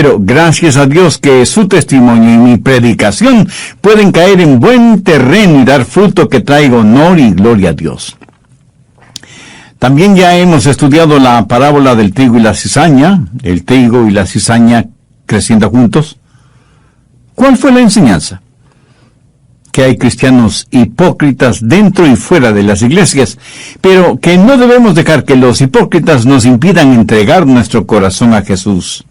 pero gracias a Dios que su testimonio y mi predicación pueden caer en buen terreno y dar fruto que traiga honor y gloria a Dios. También ya hemos estudiado la parábola del trigo y la cizaña, el trigo y la cizaña creciendo juntos. ¿Cuál fue la enseñanza? Que hay cristianos hipócritas dentro y fuera de las iglesias, pero que no debemos dejar que los hipócritas nos impidan entregar nuestro corazón a Jesús.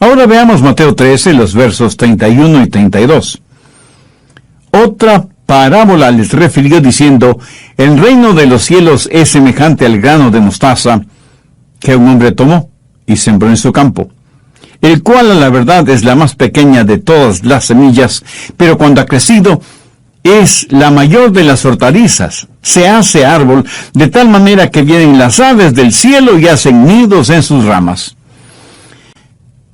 Ahora veamos Mateo 13, los versos 31 y 32. Otra parábola les refirió diciendo: el reino de los cielos es semejante al grano de mostaza que un hombre tomó y sembró en su campo, el cual a la verdad es la más pequeña de todas las semillas, pero cuando ha crecido es la mayor de las hortalizas, se hace árbol, de tal manera que vienen las aves del cielo y hacen nidos en sus ramas.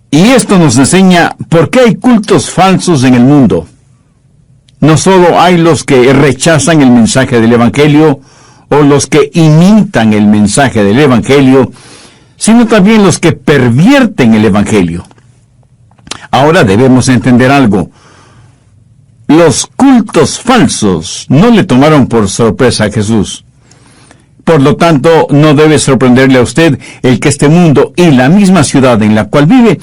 Y esto nos enseña por qué hay cultos falsos en el mundo. No solo hay los que rechazan el mensaje del Evangelio o los que imitan el mensaje del Evangelio, sino también los que pervierten el Evangelio. Ahora debemos entender algo. Los cultos falsos no le tomaron por sorpresa a Jesús. Por lo tanto, no debe sorprenderle a usted el que este mundo y la misma ciudad en la cual vive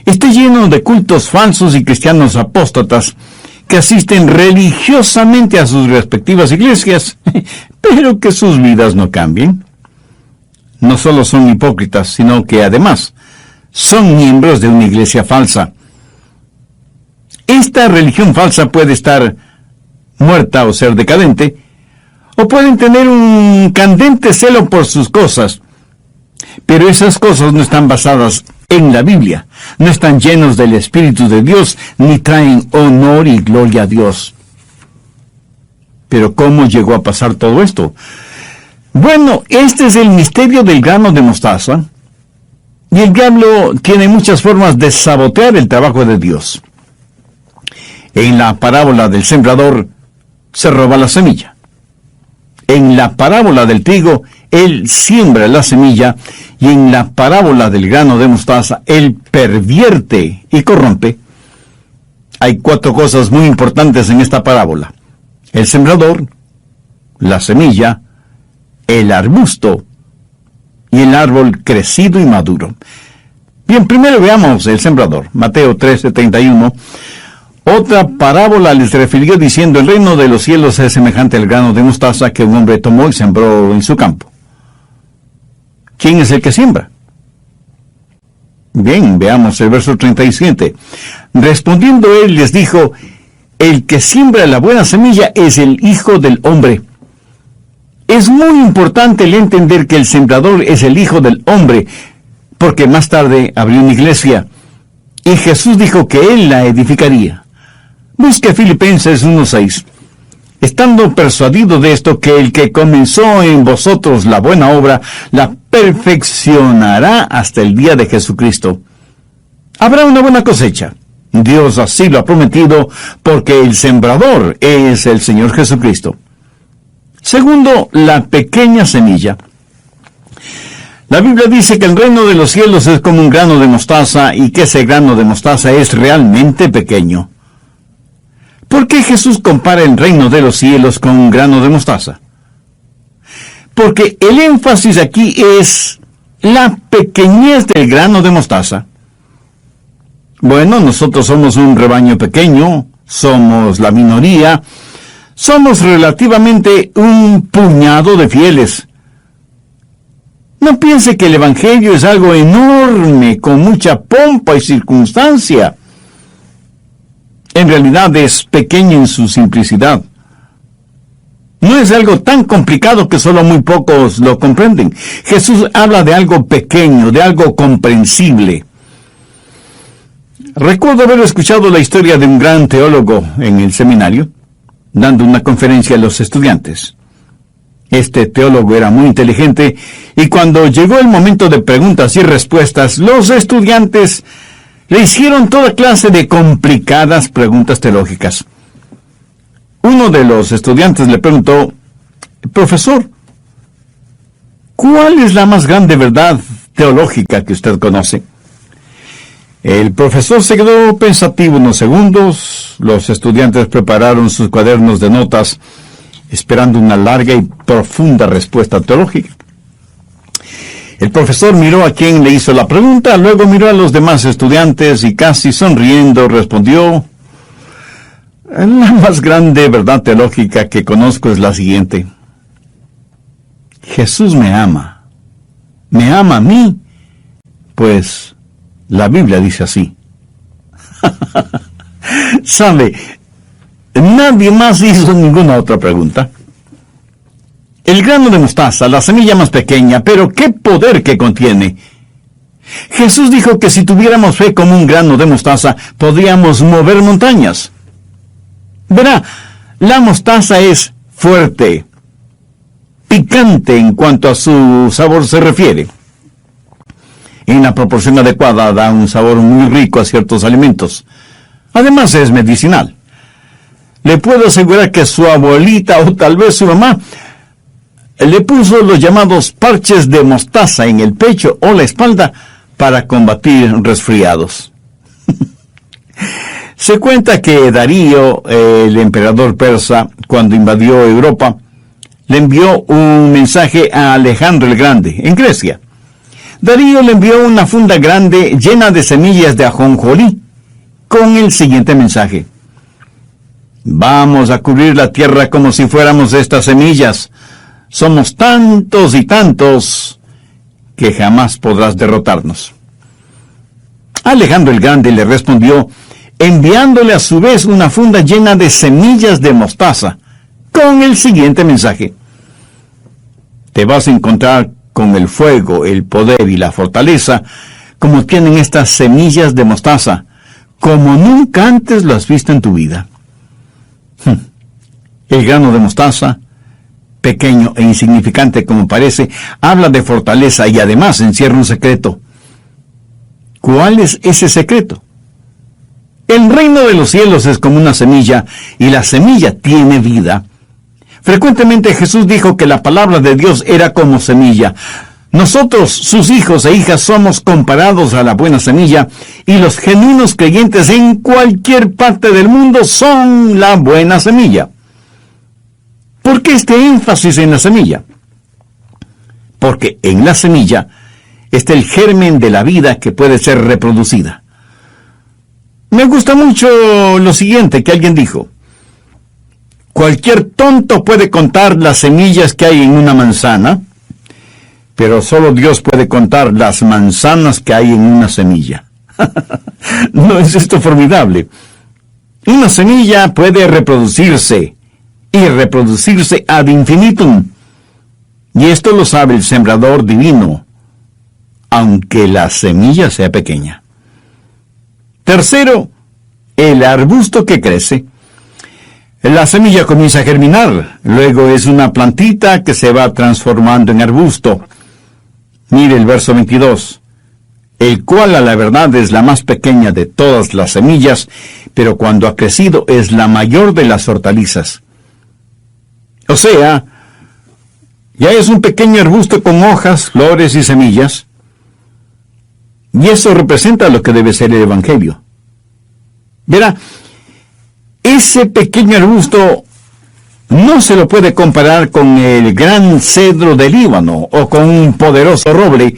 esté lleno de cultos falsos y cristianos apóstatas que asisten religiosamente a sus respectivas iglesias, pero que sus vidas no cambien. No solo son hipócritas, sino que además son miembros de una iglesia falsa. Esta religión falsa puede estar muerta o ser decadente, o pueden tener un candente celo por sus cosas, pero esas cosas no están basadas en la Biblia, no están llenos del Espíritu de Dios, ni traen honor y gloria a Dios. Pero ¿cómo llegó a pasar todo esto? Bueno, este es el misterio del grano de mostaza, y el diablo tiene muchas formas de sabotear el trabajo de Dios. En la parábola del sembrador, se roba la semilla. En la parábola del trigo, él siembra la semilla, y en la parábola del grano de mostaza, él pervierte y corrompe. Hay 4 cosas muy importantes en esta parábola: el sembrador, la semilla, el arbusto y el árbol crecido y maduro. Bien, primero veamos el sembrador. Mateo 13:31. Otra parábola les refirió diciendo: el reino de los cielos es semejante al grano de mostaza que un hombre tomó y sembró en su campo. ¿Quién es el que siembra? Bien, veamos el verso 37. Respondiendo él les dijo: el que siembra la buena semilla es el Hijo del Hombre. Es muy importante el entender que el sembrador es el Hijo del Hombre, porque más tarde abrió una iglesia, y Jesús dijo que él la edificaría. Busque Filipenses 1:6. Estando persuadido de esto, que el que comenzó en vosotros la buena obra, la perfeccionará hasta el día de Jesucristo. Habrá una buena cosecha. Dios así lo ha prometido, porque el sembrador es el Señor Jesucristo. Segundo, la pequeña semilla. La Biblia dice que el reino de los cielos es como un grano de mostaza, y que ese grano de mostaza es realmente pequeño. ¿Por qué Jesús compara el reino de los cielos con un grano de mostaza? Porque el énfasis aquí es la pequeñez del grano de mostaza. Bueno, nosotros somos un rebaño pequeño, somos la minoría, somos relativamente un puñado de fieles. No piense que el Evangelio es algo enorme, con mucha pompa y circunstancia. En realidad es pequeño en su simplicidad. No es algo tan complicado que solo muy pocos lo comprenden. Jesús habla de algo pequeño, de algo comprensible. Recuerdo haber escuchado la historia de un gran teólogo en el seminario, dando una conferencia a los estudiantes. Este teólogo era muy inteligente, y cuando llegó el momento de preguntas y respuestas, los estudiantes le hicieron toda clase de complicadas preguntas teológicas. Uno de los estudiantes le preguntó: profesor, ¿cuál es la más grande verdad teológica que usted conoce? El profesor se quedó pensativo unos segundos. Los estudiantes prepararon sus cuadernos de notas, esperando una larga y profunda respuesta teológica. El profesor miró a quien le hizo la pregunta, luego miró a los demás estudiantes y casi sonriendo respondió: la más grande verdad teológica que conozco es la siguiente. Jesús me ama a mí, pues la Biblia dice así. ¿Sabe? Nadie más hizo ninguna otra pregunta. El grano de mostaza, la semilla más pequeña, pero qué poder que contiene. Jesús dijo que si tuviéramos fe como un grano de mostaza, podríamos mover montañas. Verá, la mostaza es fuerte, picante en cuanto a su sabor se refiere. En la proporción adecuada da un sabor muy rico a ciertos alimentos. Además es medicinal. Le puedo asegurar que su abuelita o tal vez su mamá le puso los llamados parches de mostaza en el pecho o la espalda para combatir resfriados. Se cuenta que Darío, el emperador persa, cuando invadió Europa, le envió un mensaje a Alejandro el Grande, en Grecia. Darío le envió una funda grande llena de semillas de ajonjolí, con el siguiente mensaje: vamos a cubrir la tierra como si fuéramos estas semillas. Somos tantos y tantos que jamás podrás derrotarnos. Alejandro el Grande le respondió enviándole a su vez una funda llena de semillas de mostaza, con el siguiente mensaje: te vas a encontrar con el fuego, el poder y la fortaleza, como tienen estas semillas de mostaza, como nunca antes lo has visto en tu vida. El grano de mostaza, pequeño e insignificante como parece, habla de fortaleza y además encierra un secreto. ¿Cuál es ese secreto? El reino de los cielos es como una semilla, y la semilla tiene vida. Frecuentemente Jesús dijo que la palabra de Dios era como semilla. Nosotros, sus hijos e hijas, somos comparados a la buena semilla, y los genuinos creyentes en cualquier parte del mundo son la buena semilla. ¿Por qué este énfasis en la semilla? Porque en la semilla está el germen de la vida que puede ser reproducida. Me gusta mucho lo siguiente que alguien dijo: cualquier tonto puede contar las semillas que hay en una manzana, pero solo Dios puede contar las manzanas que hay en una semilla. ¿No es esto formidable? Una semilla puede reproducirse, y reproducirse ad infinitum. Y esto lo sabe el sembrador divino, aunque la semilla sea pequeña. Tercero, el arbusto que crece. La semilla comienza a germinar, luego es una plantita que se va transformando en arbusto. Mire el verso 22, el cual a la verdad es la más pequeña de todas las semillas, pero cuando ha crecido es la mayor de las hortalizas. O sea, ya es un pequeño arbusto con hojas, flores y semillas. Y eso representa lo que debe ser el Evangelio. Verá, ese pequeño arbusto no se lo puede comparar con el gran cedro del Líbano o con un poderoso roble,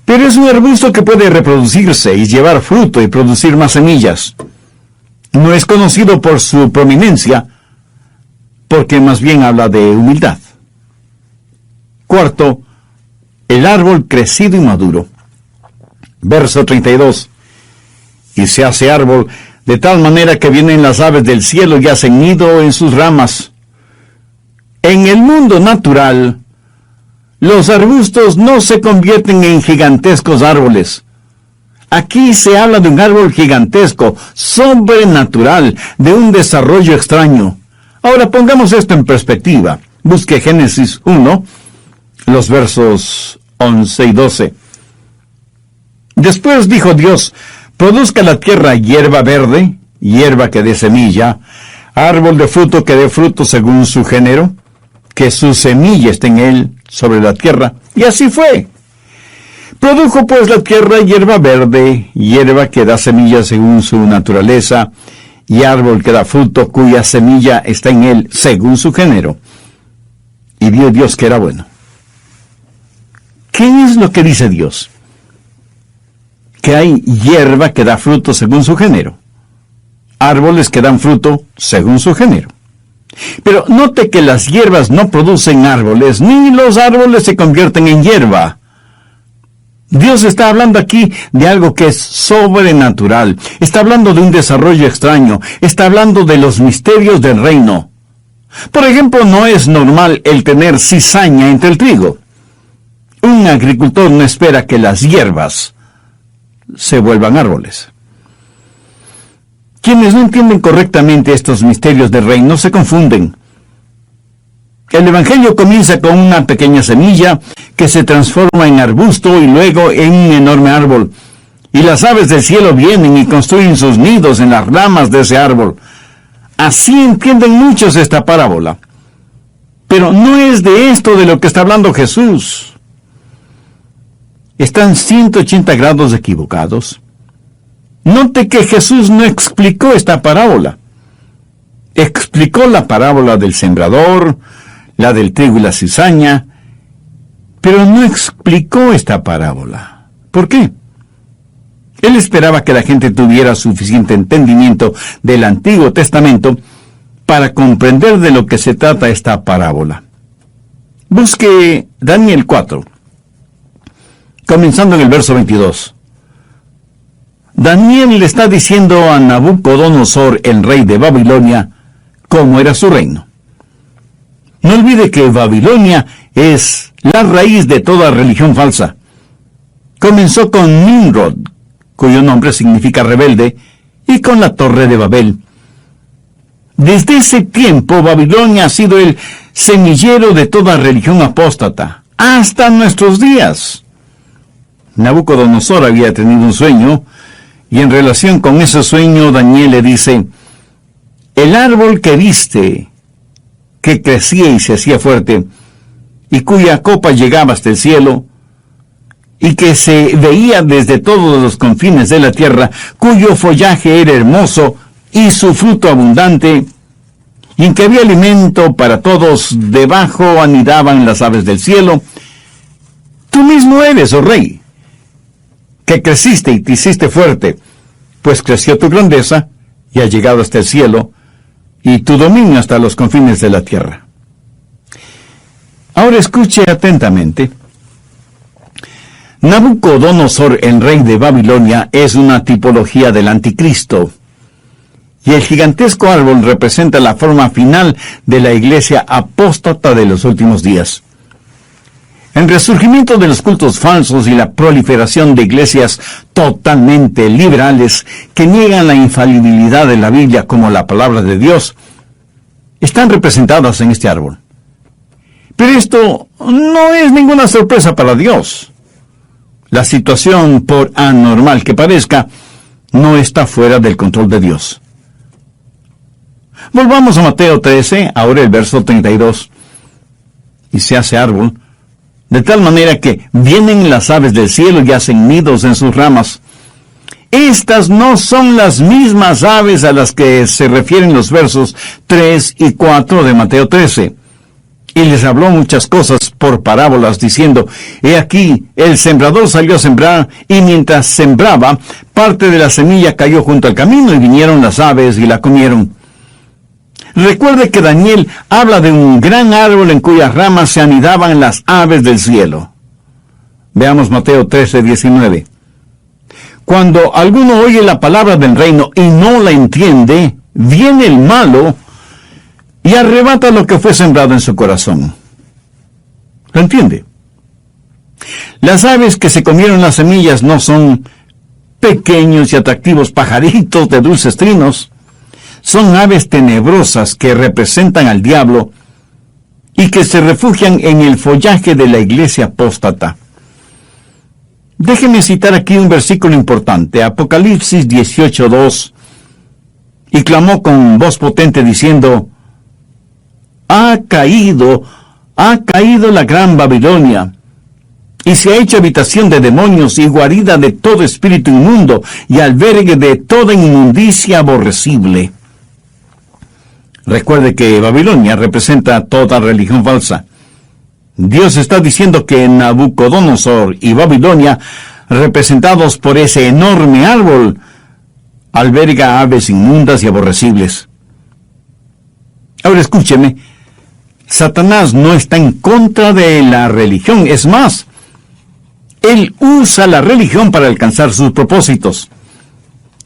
pero es un arbusto que puede reproducirse y llevar fruto y producir más semillas. No es conocido por su prominencia, porque más bien habla de humildad. Cuarto, el árbol crecido y maduro. Verso 32. Y se hace árbol de tal manera que vienen las aves del cielo y hacen nido en sus ramas. En el mundo natural, los arbustos no se convierten en gigantescos árboles. Aquí se habla de un árbol gigantesco, sobrenatural, de un desarrollo extraño. Ahora pongamos esto en perspectiva. Busque Génesis 1, los versos 11 y 12. Después dijo Dios: produzca la tierra hierba verde, hierba que dé semilla, árbol de fruto que dé fruto según su género, que su semilla esté en él sobre la tierra. Y así fue. Produjo pues la tierra hierba verde, hierba que da semilla según su naturaleza, y árbol que da fruto cuya semilla está en él según su género. Y vio Dios que era bueno. ¿Qué es lo que dice Dios? Que hay hierba que da fruto según su género, árboles que dan fruto según su género. Pero note que las hierbas no producen árboles, ni los árboles se convierten en hierba. Dios está hablando aquí de algo que es sobrenatural. Está hablando de un desarrollo extraño. Está hablando de los misterios del reino. Por ejemplo, no es normal el tener cizaña entre el trigo. Un agricultor no espera que las hierbas se vuelvan árboles. Quienes no entienden correctamente estos misterios del reino se confunden. El Evangelio comienza con una pequeña semilla que se transforma en arbusto y luego en un enorme árbol. Y las aves del cielo vienen y construyen sus nidos en las ramas de ese árbol. Así entienden muchos esta parábola. Pero no es de esto de lo que está hablando Jesús. Están 180 grados equivocados. Note que Jesús no explicó esta parábola. Explicó la parábola del sembrador, la del trigo y la cizaña, pero no explicó esta parábola. ¿Por qué? Él esperaba que la gente tuviera suficiente entendimiento del Antiguo Testamento para comprender de lo que se trata esta parábola. Busque Daniel 4, comenzando en el verso 22. Daniel le está diciendo a Nabucodonosor, el rey de Babilonia, cómo era su reino. No olvide que Babilonia es la raíz de toda religión falsa. Comenzó con Nimrod, cuyo nombre significa rebelde, y con la Torre de Babel. Desde ese tiempo, Babilonia ha sido el semillero de toda religión apóstata, hasta nuestros días. Nabucodonosor había tenido un sueño, y en relación con ese sueño, Daniel le dice: el árbol que viste, que crecía y se hacía fuerte, y cuya copa llegaba hasta el cielo, y que se veía desde todos los confines de la tierra, cuyo follaje era hermoso, y su fruto abundante, y en que había alimento para todos, debajo anidaban las aves del cielo. Tú mismo eres, oh rey, que creciste y te hiciste fuerte, pues creció tu grandeza, y ha llegado hasta el cielo, y tu dominio hasta los confines de la tierra. Ahora escuche atentamente. Nabucodonosor, el rey de Babilonia, es una tipología del anticristo, y el gigantesco árbol representa la forma final de la iglesia apóstata de los últimos días. El resurgimiento de los cultos falsos y la proliferación de iglesias totalmente liberales que niegan la infalibilidad de la Biblia como la palabra de Dios están representadas en este árbol. Pero esto no es ninguna sorpresa para Dios. La situación, por anormal que parezca, no está fuera del control de Dios. Volvamos a Mateo 13, ahora el verso 32. Y se hace árbol, de tal manera que vienen las aves del cielo y hacen nidos en sus ramas. Estas no son las mismas aves a las que se refieren los versos 3 y 4 de Mateo 13. Y les habló muchas cosas por parábolas, diciendo: he aquí, el sembrador salió a sembrar, y mientras sembraba, parte de la semilla cayó junto al camino, y vinieron las aves y la comieron. Recuerde que Daniel habla de un gran árbol en cuyas ramas se anidaban las aves del cielo. Veamos Mateo 13, 19. Cuando alguno oye la palabra del reino y no la entiende, viene el malo y arrebata lo que fue sembrado en su corazón. ¿Lo entiende? Las aves que se comieron las semillas no son pequeños y atractivos pajaritos de dulces trinos. Son aves tenebrosas que representan al diablo y que se refugian en el follaje de la iglesia apóstata. Déjeme citar aquí un versículo importante, Apocalipsis 18:2, y clamó con voz potente diciendo: ha caído la gran Babilonia, y se ha hecho habitación de demonios y guarida de todo espíritu inmundo y albergue de toda inmundicia aborrecible. Recuerde que Babilonia representa toda religión falsa. Dios está diciendo que Nabucodonosor y Babilonia, representados por ese enorme árbol, alberga aves inmundas y aborrecibles. Ahora escúcheme, Satanás no está en contra de la religión, es más, él usa la religión para alcanzar sus propósitos.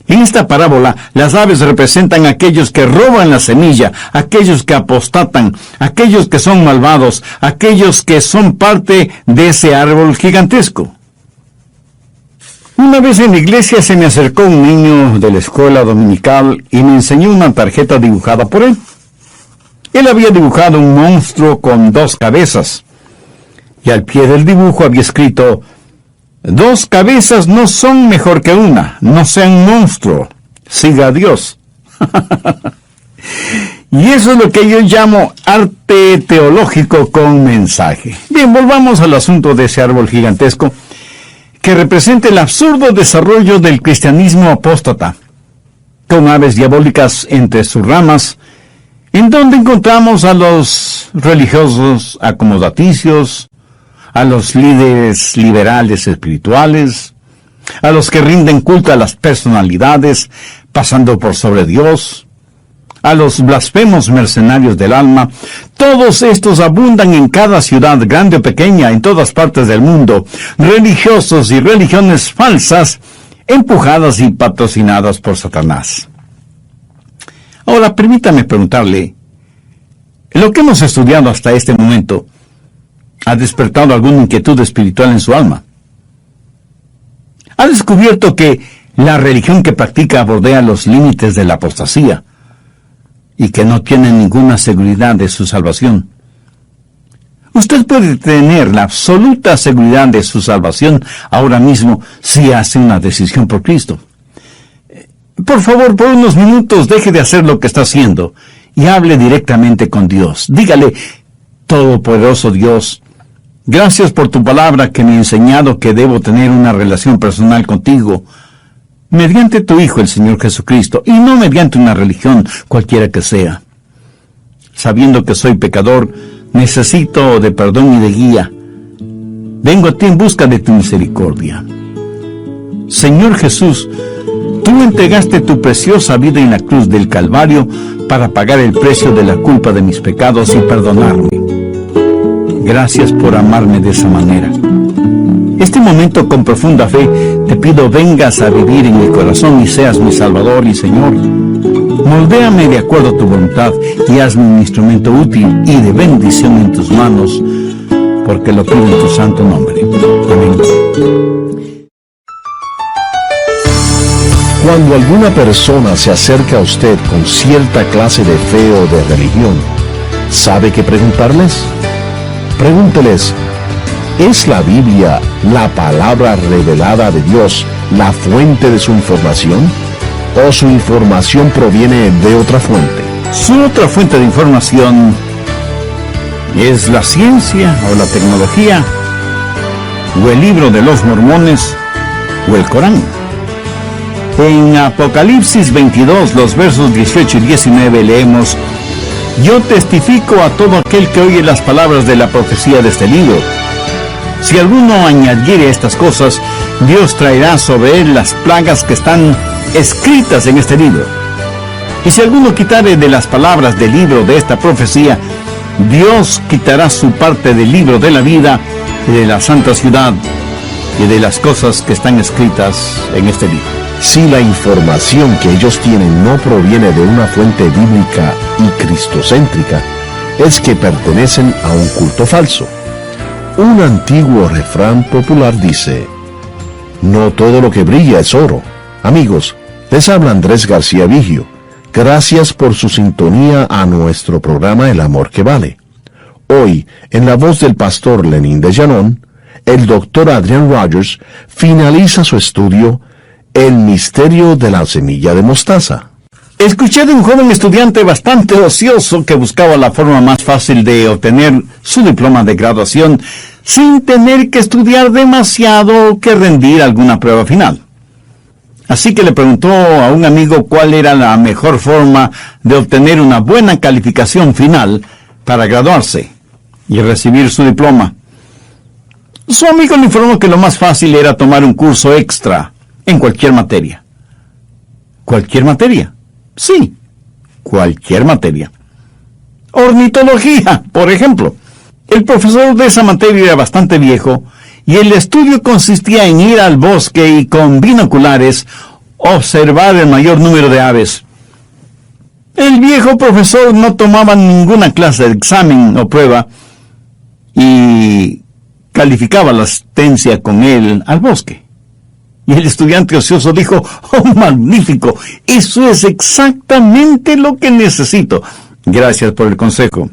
En esta parábola, las aves representan a aquellos que roban la semilla, aquellos que apostatan, aquellos que son malvados, aquellos que son parte de ese árbol gigantesco. Una vez en la iglesia se me acercó un niño de la escuela dominical y me enseñó una tarjeta dibujada por él. Él había dibujado un monstruo con 2 cabezas, y al pie del dibujo había escrito: 2 cabezas no son mejor que una, no sea un monstruo, siga a Dios. Y eso es lo que yo llamo arte teológico con mensaje. Bien, volvamos al asunto de ese árbol gigantesco, que representa el absurdo desarrollo del cristianismo apóstata, con aves diabólicas entre sus ramas, en donde encontramos a los religiosos acomodaticios, a los líderes liberales espirituales, a los que rinden culto a las personalidades, pasando por sobre Dios, a los blasfemos mercenarios del alma. Todos estos abundan en cada ciudad, grande o pequeña, en todas partes del mundo, religiosos y religiones falsas, empujadas y patrocinadas por Satanás. Ahora, permítame preguntarle, ¿lo que hemos estudiado hasta este momento ha despertado alguna inquietud espiritual en su alma? ¿Ha descubierto que la religión que practica bordea los límites de la apostasía y que no tiene ninguna seguridad de su salvación? Usted puede tener la absoluta seguridad de su salvación ahora mismo si hace una decisión por Cristo. Por favor, por unos minutos deje de hacer lo que está haciendo y hable directamente con Dios. Dígale: Todopoderoso Dios, gracias por tu palabra que me ha enseñado que debo tener una relación personal contigo, mediante tu Hijo, el Señor Jesucristo, y no mediante una religión cualquiera que sea. Sabiendo que soy pecador, necesito de perdón y de guía. Vengo a ti en busca de tu misericordia. Señor Jesús, tú entregaste tu preciosa vida en la cruz del Calvario para pagar el precio de la culpa de mis pecados y perdonarme. Gracias por amarme de esa manera. Este momento, con profunda fe, te pido vengas a vivir en mi corazón y seas mi Salvador y Señor. Moldéame de acuerdo a tu voluntad y hazme un instrumento útil y de bendición en tus manos, porque lo pido en tu santo nombre. Amén. Cuando alguna persona se acerca a usted con cierta clase de fe o de religión, ¿sabe qué preguntarles? Pregúnteles: ¿es la Biblia, la palabra revelada de Dios, la fuente de su información? ¿O su información proviene de otra fuente? Su otra fuente de información es la ciencia o la tecnología, o el libro de los mormones, o el Corán. En Apocalipsis 22, los versos 18 y 19 leemos: Yo testifico a todo aquel que oye las palabras de la profecía de este libro. Si alguno añadiere estas cosas, Dios traerá sobre él las plagas que están escritas en este libro. Y si alguno quitare de las palabras del libro de esta profecía, Dios quitará su parte del libro de la vida y de la santa ciudad y de las cosas que están escritas en este libro. Si la información que ellos tienen no proviene de una fuente bíblica y cristocéntrica, es que pertenecen a un culto falso. Un antiguo refrán popular dice: no todo lo que brilla es oro. Amigos, les habla Andrés García Vigio. Gracias por su sintonía a nuestro programa El Amor que Vale. Hoy, en la voz del pastor Lenín de Llanón, el doctor Adrian Rogers finaliza su estudio El misterio de la semilla de mostaza. Escuché de un joven estudiante bastante ocioso que buscaba la forma más fácil de obtener su diploma de graduación sin tener que estudiar demasiado o que rendir alguna prueba final. Así que le preguntó a un amigo cuál era la mejor forma de obtener una buena calificación final para graduarse y recibir su diploma. Su amigo le informó que lo más fácil era tomar un curso extra en cualquier materia. ¿Cualquier materia? Sí, cualquier materia. Ornitología, por ejemplo. El profesor de esa materia era bastante viejo y el estudio consistía en ir al bosque y con binoculares observar el mayor número de aves. El viejo profesor no tomaba ninguna clase de examen o prueba y calificaba la asistencia con él al bosque. Y el estudiante ocioso dijo: ¡oh, magnífico! Eso es exactamente lo que necesito. Gracias por el consejo.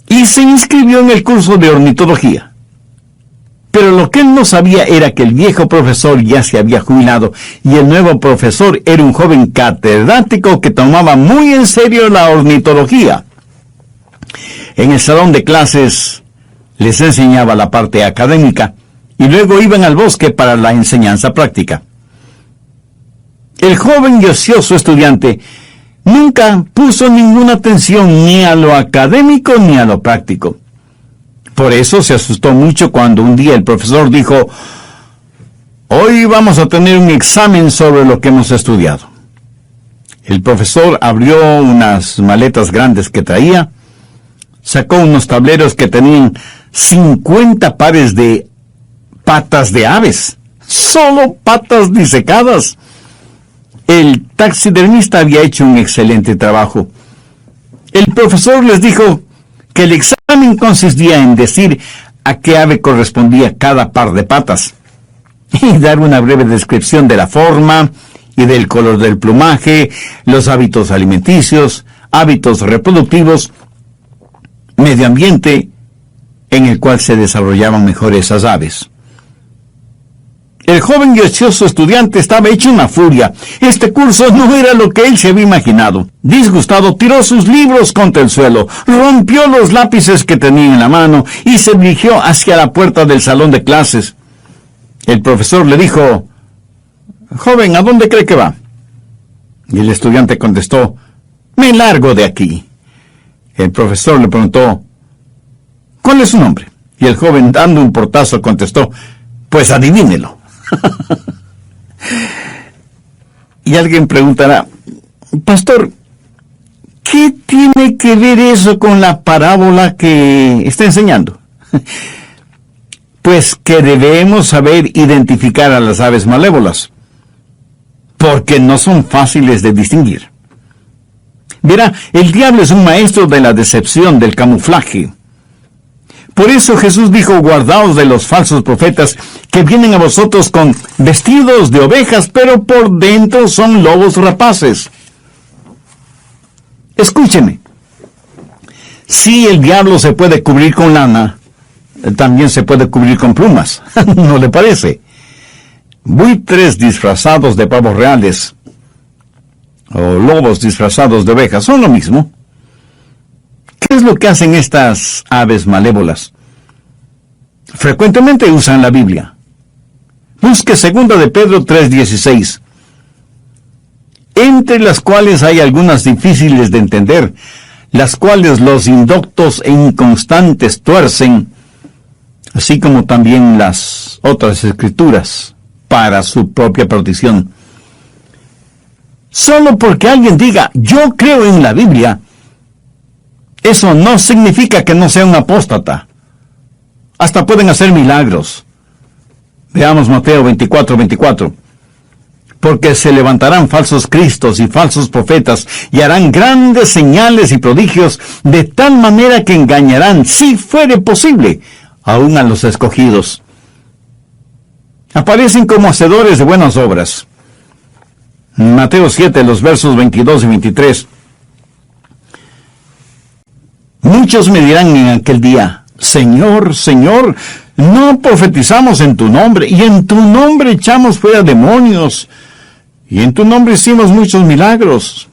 Y se inscribió en el curso de ornitología. Pero lo que él no sabía era que el viejo profesor ya se había jubilado y el nuevo profesor era un joven catedrático que tomaba muy en serio la ornitología. En el salón de clases les enseñaba la parte académica y luego iban al bosque para la enseñanza práctica. El joven y ocioso estudiante nunca puso ninguna atención ni a lo académico ni a lo práctico. Por eso se asustó mucho cuando un día el profesor dijo: hoy vamos a tener un examen sobre lo que hemos estudiado. El profesor abrió unas maletas grandes que traía, sacó unos tableros que tenían 50 pares de patas de aves, solo patas disecadas. El taxidermista había hecho un excelente trabajo. El profesor les dijo que el examen consistía en decir a qué ave correspondía cada par de patas y dar una breve descripción de la forma y del color del plumaje, los hábitos alimenticios, hábitos reproductivos, medio ambiente en el cual se desarrollaban mejor esas aves. El joven y ocioso estudiante estaba hecho una furia. Este curso no era lo que él se había imaginado. Disgustado, tiró sus libros contra el suelo, rompió los lápices que tenía en la mano y se dirigió hacia la puerta del salón de clases. El profesor le dijo: joven, ¿a dónde cree que va? Y el estudiante contestó: me largo de aquí. El profesor le preguntó: ¿cuál es su nombre? Y el joven, dando un portazo, contestó: pues adivínelo. Y alguien preguntará: pastor, ¿qué tiene que ver eso con la parábola que está enseñando? Pues que debemos saber identificar a las aves malévolas, porque no son fáciles de distinguir. Verá, el diablo es un maestro de la decepción, del camuflaje. Por eso Jesús dijo: guardaos de los falsos profetas que vienen a vosotros con vestidos de ovejas, pero por dentro son lobos rapaces. Escúcheme. Si el diablo se puede cubrir con lana, también se puede cubrir con plumas. ¿No le parece? Buitres disfrazados de pavos reales o lobos disfrazados de ovejas son lo mismo. ¿Qué es lo que hacen estas aves malévolas? Frecuentemente usan la Biblia. Busque 2 de Pedro 3:16, entre las cuales hay algunas difíciles de entender, las cuales los indoctos e inconstantes tuercen, así como también las otras escrituras, para su propia perdición. Solo porque alguien diga: yo creo en la Biblia, eso no significa que no sea un apóstata. Hasta pueden hacer milagros. Veamos Mateo 24:24. Porque se levantarán falsos cristos y falsos profetas, y harán grandes señales y prodigios, de tal manera que engañarán, si fuere posible, aún a los escogidos. Aparecen como hacedores de buenas obras. Mateo 7, los versos 22 y 23. Muchos me dirán en aquel día: Señor, Señor, ¿no profetizamos en tu nombre, y en tu nombre echamos fuera demonios, y en tu nombre hicimos muchos milagros.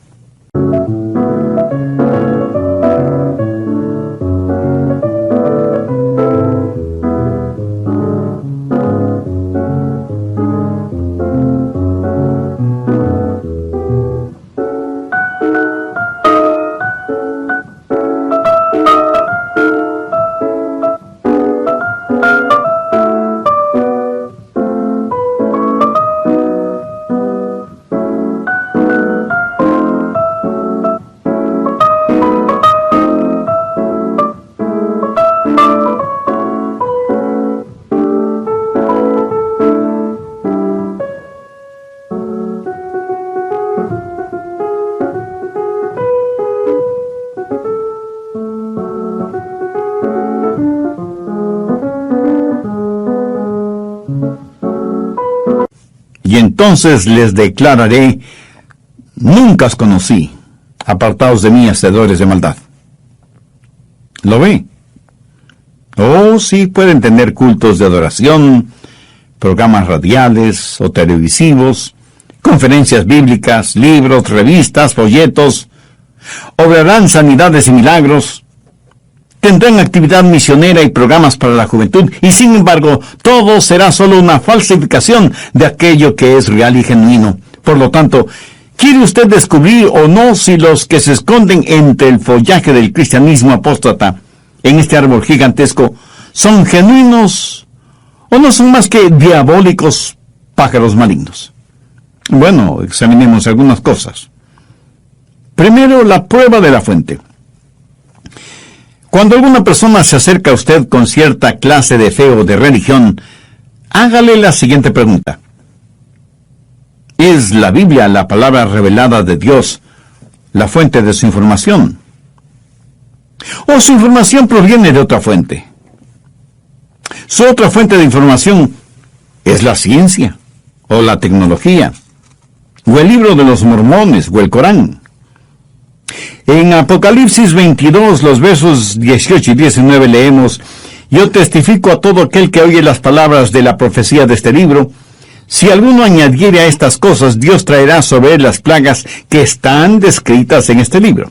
Y entonces les declararé: nunca os conocí, apartaos de mí, hacedores de maldad. ¿Lo ve? Oh, sí, pueden tener cultos de adoración, programas radiales o televisivos, conferencias bíblicas, libros, revistas, folletos, obrarán sanidades y milagros, tendrán actividad misionera y programas para la juventud, y sin embargo, todo será solo una falsificación de aquello que es real y genuino. Por lo tanto, ¿quiere usted descubrir o no si los que se esconden entre el follaje del cristianismo apóstata en este árbol gigantesco son genuinos o no son más que diabólicos pájaros malignos? Bueno, examinemos algunas cosas. Primero, la prueba de la fuente. Cuando alguna persona se acerca a usted con cierta clase de fe o de religión, hágale la siguiente pregunta: ¿es la Biblia, la palabra revelada de Dios, la fuente de su información? ¿O su información proviene de otra fuente? Su otra fuente de información es la ciencia, o la tecnología, o el libro de los mormones, o el Corán. En Apocalipsis 22, los versos 18 y 19 leemos: yo testifico a todo aquel que oye las palabras de la profecía de este libro. Si alguno añadiere a estas cosas, Dios traerá sobre él las plagas que están descritas en este libro.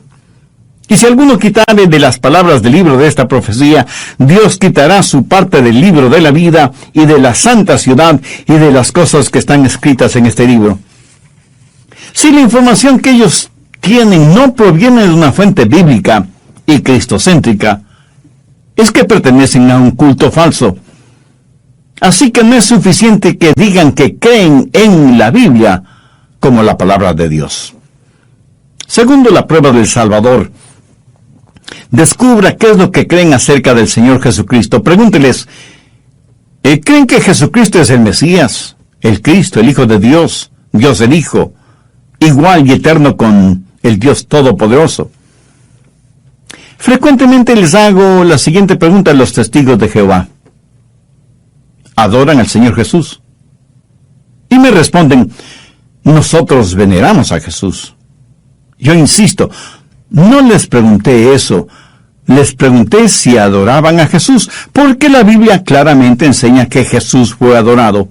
Y si alguno quitare de las palabras del libro de esta profecía, Dios quitará su parte del libro de la vida y de la santa ciudad y de las cosas que están escritas en este libro. Si la información que ellos tienen no proviene de una fuente bíblica y cristocéntrica, es que pertenecen a un culto falso. Así que no es suficiente que digan que creen en la Biblia como la palabra de Dios. Segundo, la prueba del Salvador. Descubra qué es lo que creen acerca del Señor Jesucristo. Pregúnteles: ¿creen que Jesucristo es el Mesías, el Cristo, el Hijo de Dios, Dios el Hijo, igual y eterno con el Dios Todopoderoso? Frecuentemente les hago la siguiente pregunta a los testigos de Jehová: ¿adoran al Señor Jesús? Y me responden: nosotros veneramos a Jesús. Yo insisto, no les pregunté eso, les pregunté si adoraban a Jesús, porque la Biblia claramente enseña que Jesús fue adorado.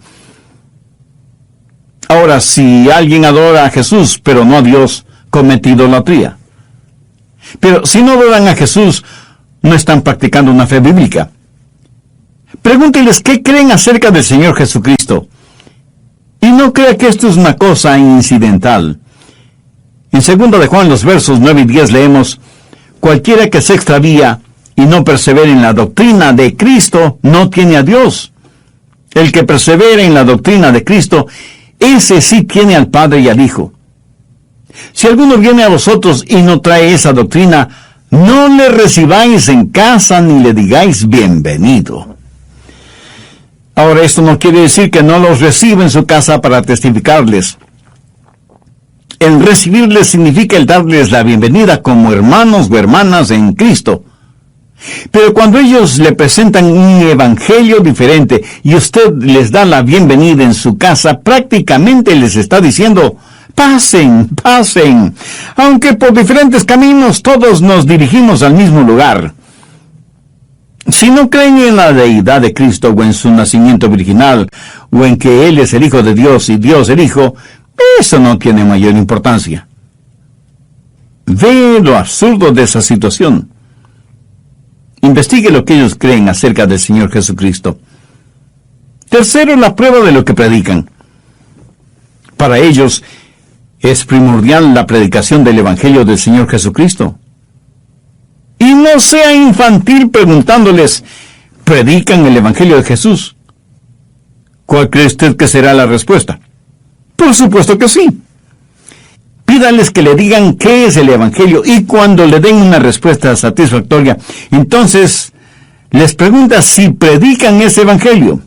Ahora, si alguien adora a Jesús, pero no a Dios, comete idolatría. Pero si no adoran a Jesús, no están practicando una fe bíblica. Pregúnteles qué creen acerca del Señor Jesucristo. Y no crea que esto es una cosa incidental. En 2 de Juan, los versos 9 y 10 leemos: cualquiera que se extravía y no persevere en la doctrina de Cristo, no tiene a Dios. El que persevera en la doctrina de Cristo, ese sí tiene al Padre y al Hijo. Si alguno viene a vosotros y no trae esa doctrina, no le recibáis en casa ni le digáis bienvenido. Ahora, esto no quiere decir que no los reciba en su casa para testificarles. El recibirles significa el darles la bienvenida como hermanos o hermanas en Cristo. Pero cuando ellos le presentan un evangelio diferente y usted les da la bienvenida en su casa, prácticamente les está diciendo: pasen, pasen. Aunque por diferentes caminos todos nos dirigimos al mismo lugar. Si no creen en la deidad de Cristo o en su nacimiento virginal, o en que Él es el Hijo de Dios y Dios el Hijo, Eso no tiene mayor importancia. Ve lo absurdo de esa situación. Investigue lo que ellos creen acerca del Señor Jesucristo. Tercero, la prueba de lo que predican. Para ellos es primordial la predicación del Evangelio del Señor Jesucristo. Y no sea infantil preguntándoles, ¿predican el Evangelio de Jesús? ¿Cuál cree usted que será la respuesta? Por supuesto que sí. Pídales que le digan qué es el Evangelio y cuando le den una respuesta satisfactoria, entonces les pregunta si predican ese Evangelio.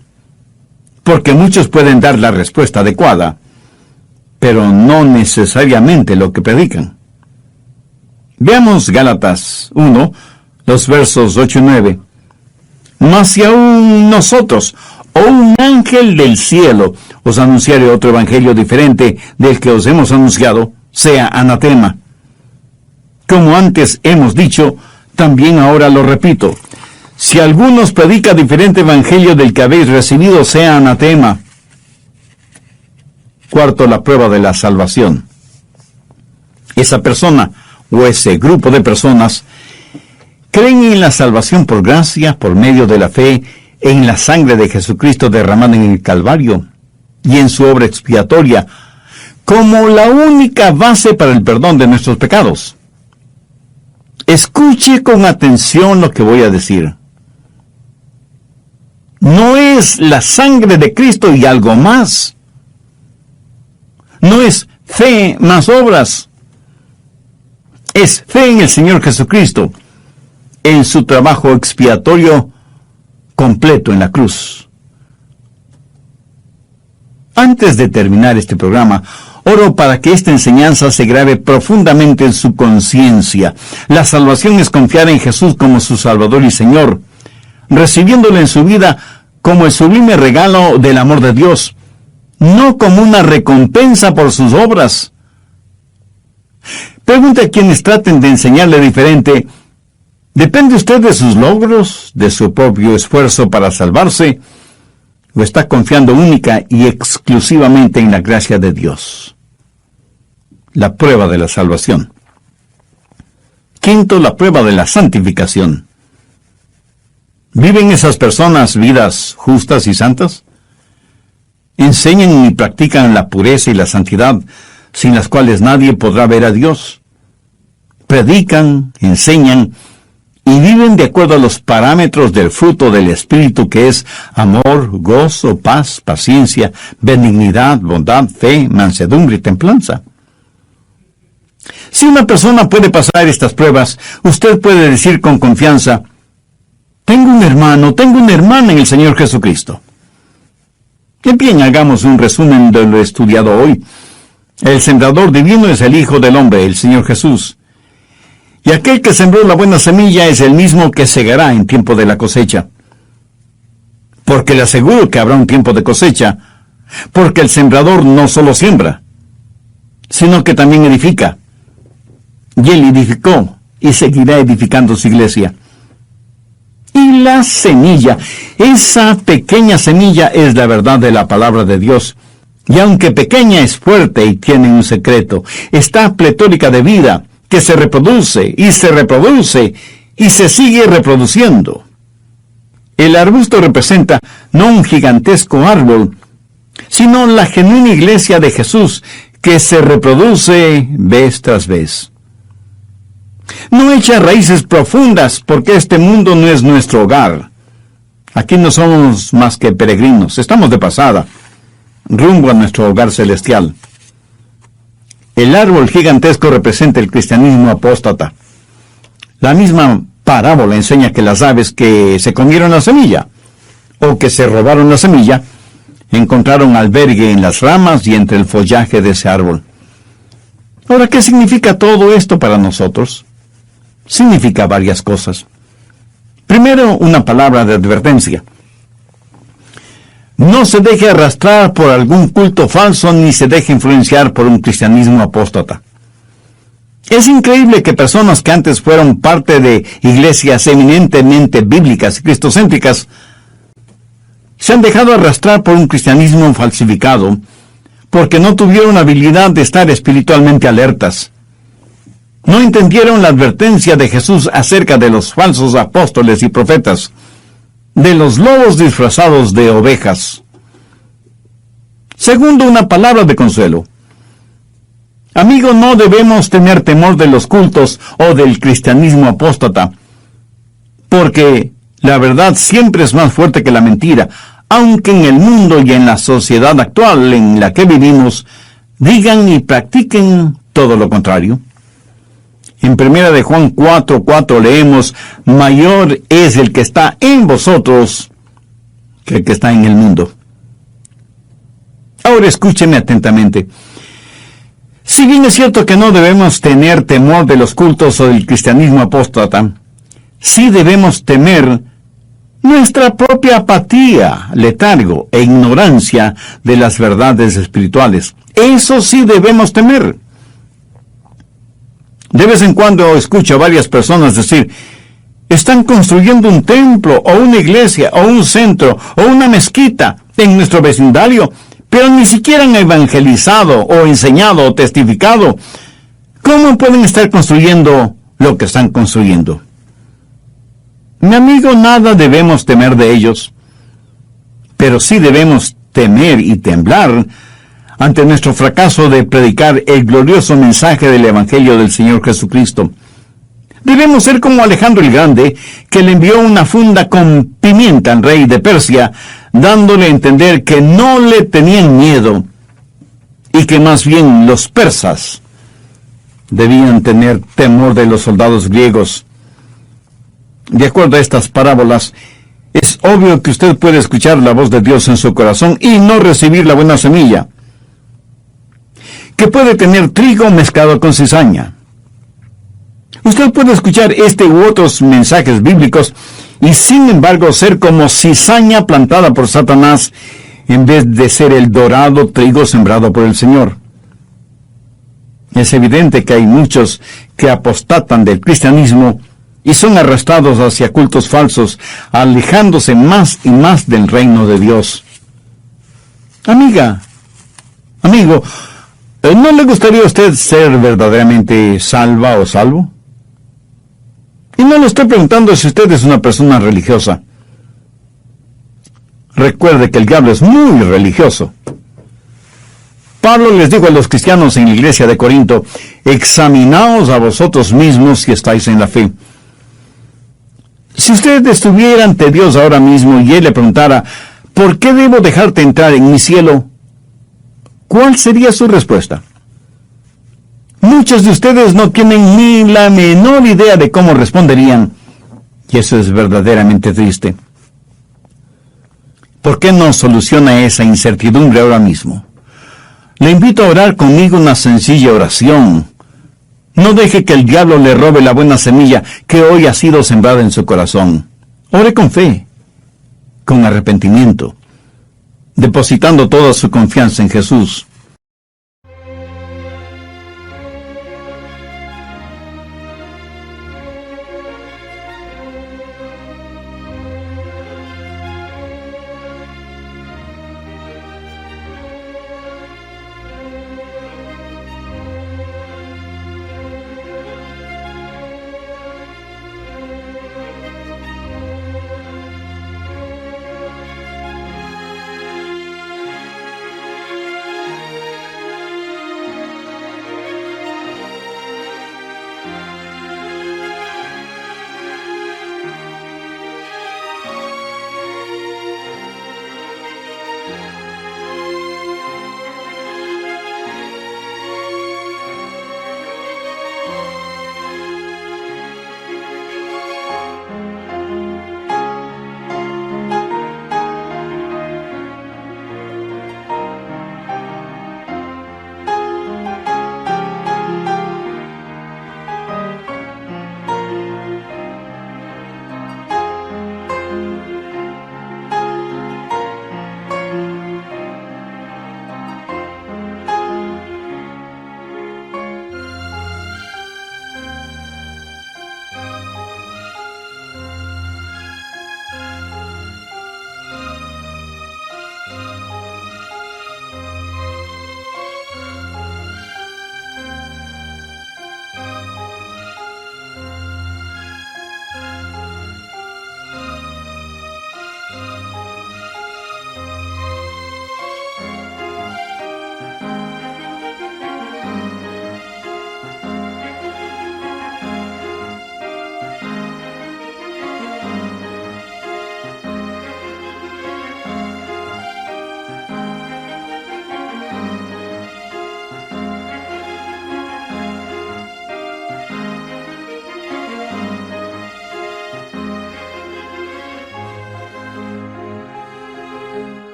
Porque muchos pueden dar la respuesta adecuada, pero no necesariamente lo que predican. Veamos Gálatas 1, los versos 8 y 9. Mas si aún nosotros, o un ángel del cielo, os anunciare otro evangelio diferente del que os hemos anunciado, sea anatema. Como antes hemos dicho, también ahora lo repito. Si alguno os predica diferente evangelio del que habéis recibido, sea anatema. Cuarto, la prueba de la salvación. Esa persona o ese grupo de personas creen en la salvación por gracia, por medio de la fe en la sangre de Jesucristo derramada en el Calvario y en su obra expiatoria, como la única base para el perdón de nuestros pecados. Escuche con atención lo que voy a decir. No es la sangre de Cristo y algo más. No es fe más obras. Es fe en el Señor Jesucristo, en su trabajo expiatorio completo en la cruz. Antes de terminar este programa, oro para que esta enseñanza se grabe profundamente en su conciencia. La salvación es confiar en Jesús como su Salvador y Señor, recibiéndolo en su vida como el sublime regalo del amor de Dios, no como una recompensa por sus obras. Pregunte a quienes traten de enseñarle diferente, ¿depende usted de sus logros, de su propio esfuerzo para salvarse, o está confiando única y exclusivamente en la gracia de Dios? La prueba de la salvación. Quinto, la prueba de la santificación. ¿Viven esas personas vidas justas y santas? ¿Enseñan y practican la pureza y la santidad, sin las cuales nadie podrá ver a Dios? Predican, enseñan y viven de acuerdo a los parámetros del fruto del Espíritu, que es amor, gozo, paz, paciencia, benignidad, bondad, fe, mansedumbre y templanza. Si una persona puede pasar estas pruebas, usted puede decir con confianza, tengo un hermano, tengo una hermana en el Señor Jesucristo. Qué bien, hagamos un resumen de lo estudiado hoy. El sembrador divino es el Hijo del Hombre, el Señor Jesús. Y aquel que sembró la buena semilla es el mismo que segará en tiempo de la cosecha. Porque le aseguro que habrá un tiempo de cosecha, porque el sembrador no solo siembra, sino que también edifica. Y él edificó y seguirá edificando su iglesia. Y la semilla, esa pequeña semilla es la verdad de la palabra de Dios. Y aunque pequeña, es fuerte y tiene un secreto. Está pletórica de vida, que se reproduce y se sigue reproduciendo. El arbusto representa no un gigantesco árbol, sino la genuina iglesia de Jesús, que se reproduce vez tras vez. No echa raíces profundas, porque este mundo no es nuestro hogar. Aquí no somos más que peregrinos, estamos de pasada, rumbo a nuestro hogar celestial. El árbol gigantesco representa el cristianismo apóstata. La misma parábola enseña que las aves que se comieron la semilla, o que se robaron la semilla, encontraron albergue en las ramas y entre el follaje de ese árbol. Ahora, ¿qué significa todo esto para nosotros? Significa varias cosas. Primero, una palabra de advertencia. No se deje arrastrar por algún culto falso, ni se deje influenciar por un cristianismo apóstata. Es increíble que personas que antes fueron parte de iglesias eminentemente bíblicas y cristocéntricas se han dejado arrastrar por un cristianismo falsificado, porque no tuvieron habilidad de estar espiritualmente alertas. No entendieron la advertencia de Jesús acerca de los falsos apóstoles y profetas, de los lobos disfrazados de ovejas. Segundo, una palabra de consuelo. Amigo, no debemos tener temor de los cultos o del cristianismo apóstata, porque la verdad siempre es más fuerte que la mentira, aunque en el mundo y en la sociedad actual en la que vivimos digan y practiquen todo lo contrario. En 1 de Juan 4:4 leemos: mayor es el que está en vosotros que el que está en el mundo. Ahora escúcheme atentamente. Si bien es cierto que no debemos tener temor de los cultos o del cristianismo apóstata, sí debemos temer nuestra propia apatía, letargo e ignorancia de las verdades espirituales. Eso sí debemos temer. De vez en cuando escucho a varias personas decir: están construyendo un templo o una iglesia o un centro o una mezquita en nuestro vecindario, pero ni siquiera han evangelizado o enseñado o testificado. ¿Cómo pueden estar construyendo lo que están construyendo? Mi amigo, nada debemos temer de ellos, pero sí debemos temer y temblar ante nuestro fracaso de predicar el glorioso mensaje del Evangelio del Señor Jesucristo. Debemos ser como Alejandro el Grande, que le envió una funda con pimienta al rey de Persia, dándole a entender que no le tenían miedo y que más bien los persas debían tener temor de los soldados griegos. De acuerdo a estas parábolas, es obvio que usted puede escuchar la voz de Dios en su corazón y no recibir la buena semilla, que puede tener trigo mezclado con cizaña. Usted puede escuchar este u otros mensajes bíblicos y sin embargo ser como cizaña plantada por Satanás en vez de ser el dorado trigo sembrado por el Señor. Es evidente que hay muchos que apostatan del cristianismo y son arrastrados hacia cultos falsos, alejándose más y más del reino de Dios. Amiga, amigo, ¿no le gustaría a usted ser verdaderamente salva o salvo? Y no le estoy preguntando si usted es una persona religiosa. Recuerde que el diablo es muy religioso. Pablo les dijo a los cristianos en la iglesia de Corinto: examinaos a vosotros mismos si estáis en la fe. Si usted estuviera ante Dios ahora mismo y Él le preguntara: ¿por qué debo dejarte entrar en mi cielo?, ¿cuál sería su respuesta? Muchos de ustedes no tienen ni la menor idea de cómo responderían, y eso es verdaderamente triste. ¿Por qué no soluciona esa incertidumbre ahora mismo? Le invito a orar conmigo una sencilla oración. No deje que el diablo le robe la buena semilla que hoy ha sido sembrada en su corazón. Ore con fe, con arrepentimiento, depositando toda su confianza en Jesús.